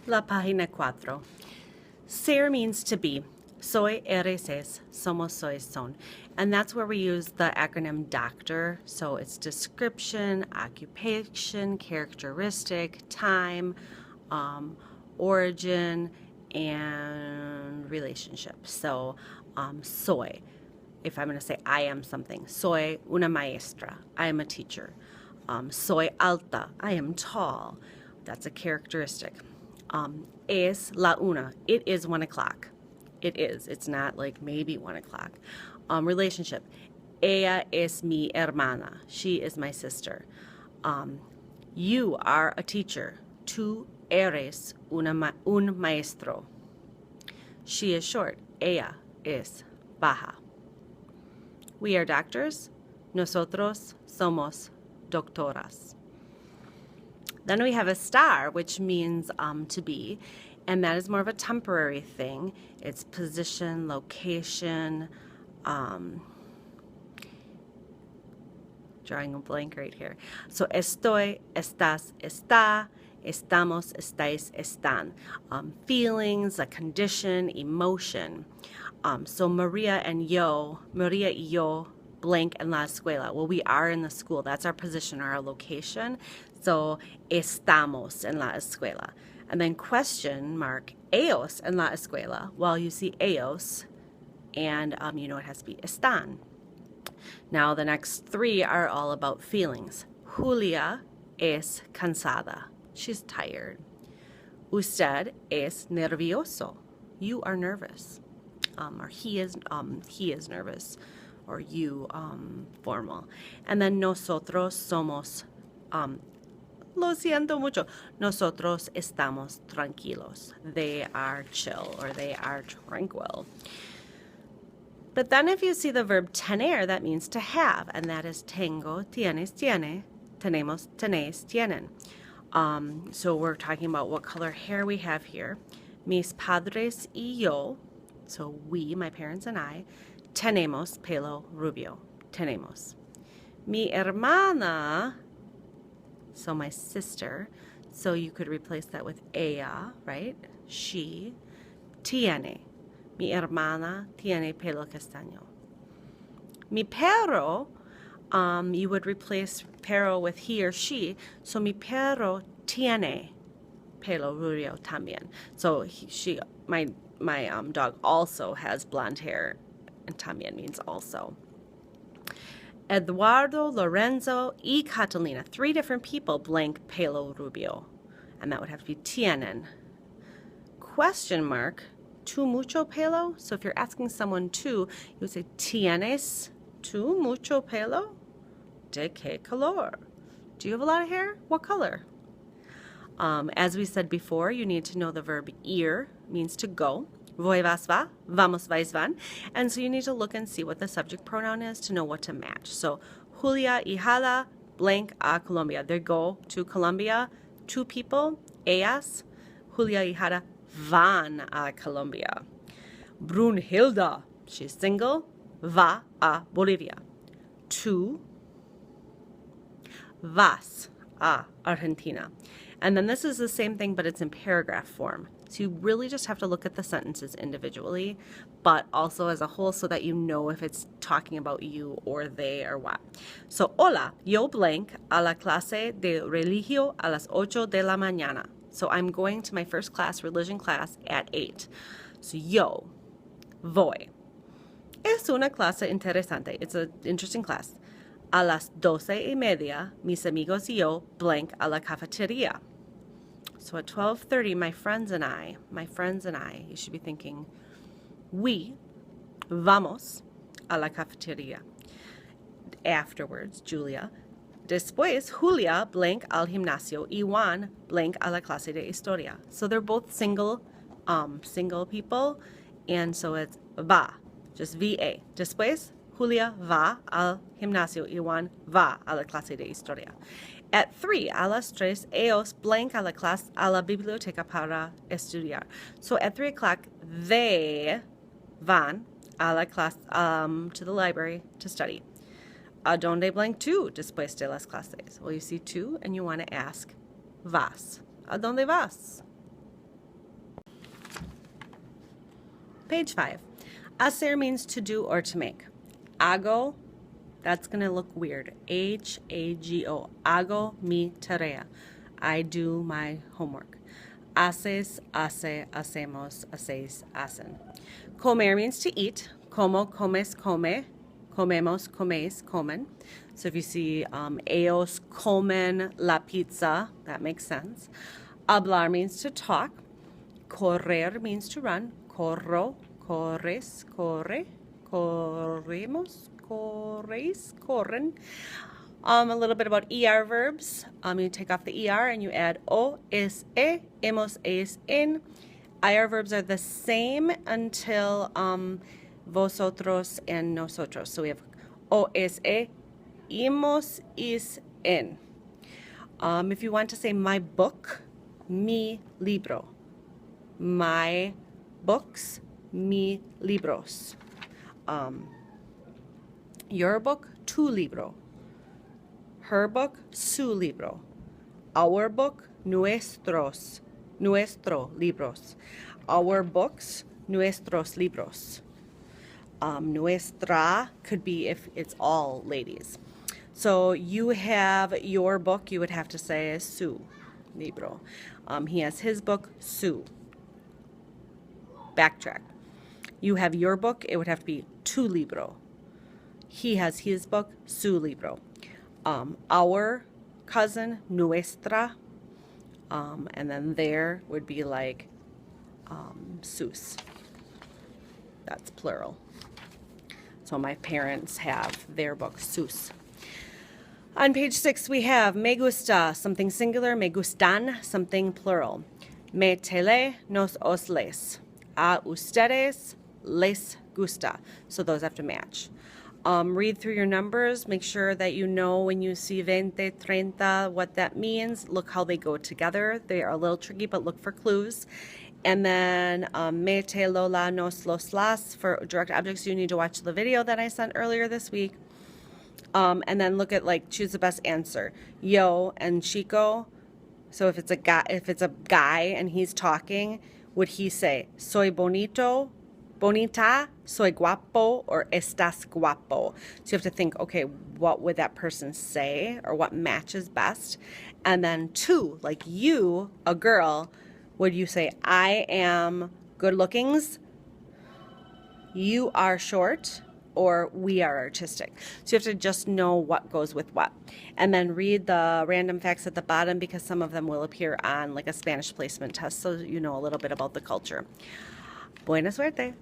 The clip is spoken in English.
La página 4. Ser means to be. Soy, eres, es, somos, sois, son. And that's where we use the acronym DOCTOR. So it's description, occupation, characteristic, time, origin, and relationship. So soy, if I'm going to say I am something. Soy una maestra. I am a teacher. Soy alta. I am tall. That's a characteristic. Es la una. It is 1 o'clock. It is. It's not like maybe 1 o'clock. Relationship. Ella es mi hermana. She is my sister. You are a teacher. Tú eres un maestro. She is short. Ella es baja. We are doctors. Nosotros somos doctoras. Then we have a star, which means to be, and that is more of a temporary thing. It's position, location, drawing a blank right here. So estoy, estás, está, estamos, estáis, están. Feelings, a condition, emotion. So Maria y yo, blank en la escuela. Well, we are in the school. That's our position or our location. So estamos en la escuela. And then question mark, ellos en la escuela. Well, you see ellos, and you know it has to be están. Now the next 3 are all about feelings. Julia es cansada. She's tired. Usted es nervioso. You are nervous. Or he is nervous. Or you, formal. And then nosotros somos, lo siento mucho, nosotros estamos tranquilos. They are chill, or they are tranquil. But then if you see the verb tener, that means to have, and that is tengo, tienes, tiene, tenemos, tenéis, tienen. So we're talking about what color hair we have here. Mis padres y yo, so we, my parents and I, tenemos pelo rubio. Tenemos. Mi hermana, so my sister, so you could replace that with ella, right? She. Tiene. Mi hermana tiene pelo castaño. Mi perro, you would replace perro with he or she, so mi perro tiene pelo rubio también. So my dog also has blonde hair, and también means also. Eduardo, Lorenzo, y Catalina, 3 different people, blank pelo rubio. And that would have to be tienen. Question mark, tú mucho pelo? So if you're asking someone tú, you would say, ¿Tienes tú mucho pelo? ¿De qué color? Do you have a lot of hair? What color? As we said before, you need to know the verb ir, means to go. Voy, vas, va, vamos, vais, van. And so you need to look and see what the subject pronoun is to know what to match. So Julia y Hala, blank a Colombia. They go to Colombia. 2 people, ellas, Julia y Hala, van a Colombia. Brunhilda, she's single, va a Bolivia. Tú vas a Argentina. And then this is the same thing, but it's in paragraph form. So you really just have to look at the sentences individually, but also as a whole so that you know if it's talking about you or they or what. So, hola, yo blank a la clase de religio a las 8 de la mañana. So I'm going to my first class, religion class, at 8. So yo, voy. Es una clase interesante. It's an interesting class. A las 12:30, mis amigos y yo blank a la cafetería. So at 12:30, my friends and I, you should be thinking, we vamos a la cafetería. Afterwards, Julia. Después, Julia blank al gimnasio y Juan blank a la clase de historia. So they're both single people, and so it's va, just VA. Después, Julia va al gimnasio y Juan va a la clase de historia. At 3, a las 3, ellos blank a la biblioteca para estudiar. So at 3 o'clock, they van a la clase, to the library to study. ¿A dónde blank tú después de las clases? Well, you see tú and you want to ask vas. ¿A dónde vas? Page 5. Hacer means to do or to make. Hago, that's going to look weird. H-A-G-O. Hago mi tarea. I do my homework. Haces, hace, hacemos, hacéis, hacen. Comer means to eat. Como, comes, come. Comemos, coméis, comen. So if you see ellos comen la pizza, that makes sense. Hablar means to talk. Correr means to run. Corro, corres, corre, corremos, correis, corren. A little bit about ER verbs. You take off the ER and you add o, es, e, hemos, es, en. IR verbs are the same until vosotros and nosotros. So we have o, es, e, hemos, is, en. If you want to say my book, mi libro. My books, mi libros. Your book, tu libro. Her book, su libro. Our book, nuestro libros. Our books, nuestros libros. Nuestra could be if it's all ladies. So you have your book, you would have to say su libro. He has his book, su. Backtrack. You have your book, it would have to be tu libro. He has his book, su libro. Our cousin, nuestra, and then there would be like sus. That's plural. So my parents have their book, sus. On page 6 we have me gusta, something singular, me gustan, something plural. Me tele, nos os les. A ustedes les gusta. So those have to match. Read through your numbers. Make sure that you know when you see 20, 30, what that means. Look how they go together. They are a little tricky, but look for clues. And then me, te, lola, nos, los, las. For direct objects, you need to watch the video that I sent earlier this week. And then look at, like, choose the best answer. Yo and Chico. So if it's a guy and he's talking, would he say, soy bonito, bonita, soy guapo, or estás guapo? So you have to think, okay, what would that person say, or what matches best? And then 2, like you, a girl, would you say, I am good lookings, you are short, or we are artistic? So you have to just know what goes with what. And then read the random facts at the bottom, because some of them will appear on like a Spanish placement test, so you know a little bit about the culture. Buena suerte.